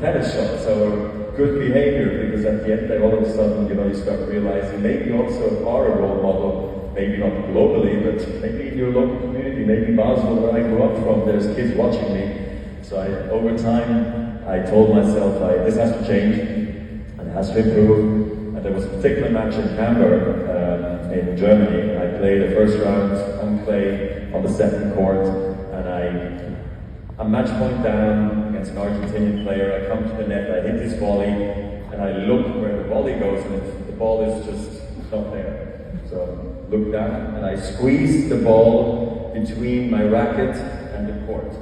tennis shots, so good behavior, because at the end, all of a sudden, you start realizing maybe also are a role model, maybe not globally, but maybe in your local community, maybe Basel, where I grew up from, there's kids watching me. So over time, I told myself, this has to change, and it has to improve. And there was a particular match in Hamburg, in Germany. I played the first round on clay on the second court, and I'm match point down against an Argentinian player. I come to the net, I hit this volley, and I look where the volley goes, and the ball is just not there. So I look down, and I squeeze the ball between my racket and the court.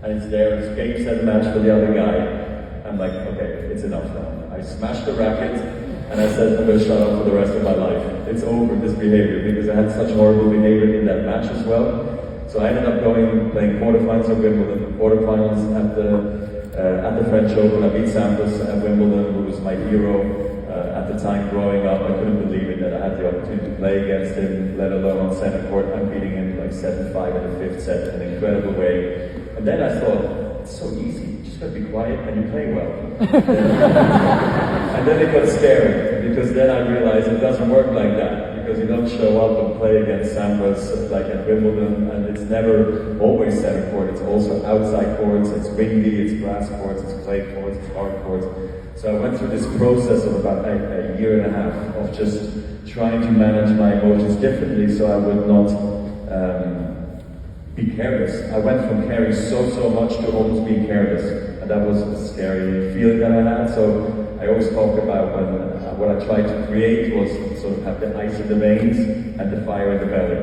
And it's there, it's game, set, match for the other guy. I'm like, okay, it's enough now. I smashed the racket, and I said, I'm going to shut up for the rest of my life. It's over, this behavior, because I had such horrible behavior in that match as well. So I ended up playing quarterfinals at Wimbledon, quarterfinals at the French Open. I beat Stanford at Wimbledon, who was my hero at the time growing up. I couldn't believe it that I had the opportunity to play against him, let alone on center court. I'm beating him like 7-5 in the fifth set in an incredible way. And then I thought, it's so easy, you just gotta be quiet and you play well. And then it got scary, because then I realized it doesn't work like that, because you don't show up and play against Sampras like at Wimbledon, and it's never always center court, it's also outside courts, it's windy, it's grass courts, it's clay courts, it's hard courts. So I went through this process of about a year and a half of just trying to manage my emotions differently so I would not be careless. I went from caring so much to almost being careless, and that was a scary feeling that I had. So I always talk about what I tried to create was sort of have the ice in the veins and the fire in the belly,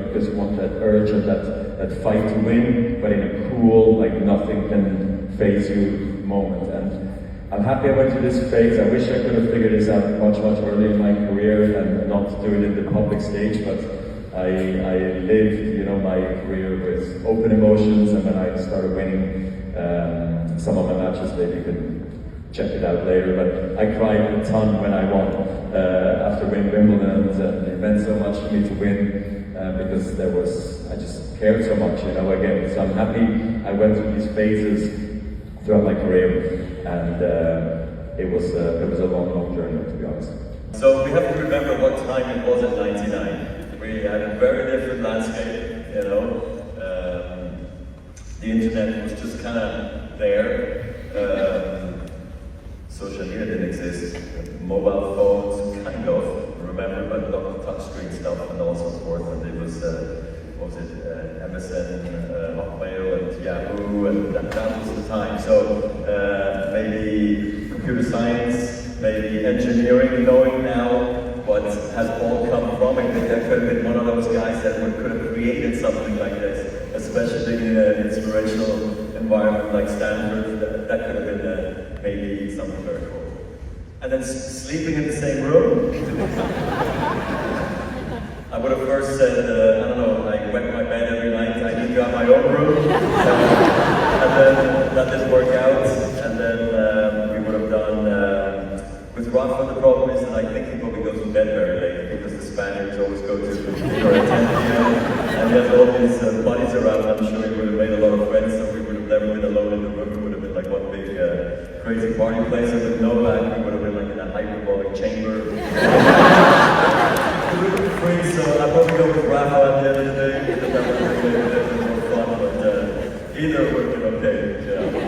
because you want that urge and that fight to win, but in a cool, like nothing can phase you moment. And I'm happy I went through this phase. I wish I could have figured this out much earlier in my career and not do it in the public stage, but I lived, my career with open emotions, and when I started winning some of my matches, maybe you can check it out later, but I cried a ton when I won after winning Wimbledon, and it meant so much to me to win because I just cared so much, again. So I'm happy I went through these phases throughout my career, and it was a long journey, to be honest. So we have to remember what time it was at 99. We had a very different landscape, the internet was just kind of there. Social media didn't exist. Mobile phones, kind of, remember, but not touchscreen stuff and all so forth. And it was, MSN, Hotmail, and Yahoo, and that was the time. So maybe computer science, maybe engineering, knowing now what has all come from it. That could have been one of those guys that could have created something like this, especially in an inspirational environment like Stanford. That could have been maybe something very cool. And then sleeping in the same room. I would have first said, I don't know, I wet my bed every night, I need to have my own room. And then that didn't work out. And then we would have done, with Rafa, the problem is that I think he probably goes to bed very late, because the Spaniards always go to for 10 p.m. And he has all these buddies around. I'm sure he would have made a lot of friends, so we would have never been alone in the room. It would have been like one big crazy party place. And with Novak, we would have been like in a hyperbolic chamber. Free, so I'd probably go with Rafa at the end of the day, because that would have been a bit more fun, but either would have been okay. Yeah.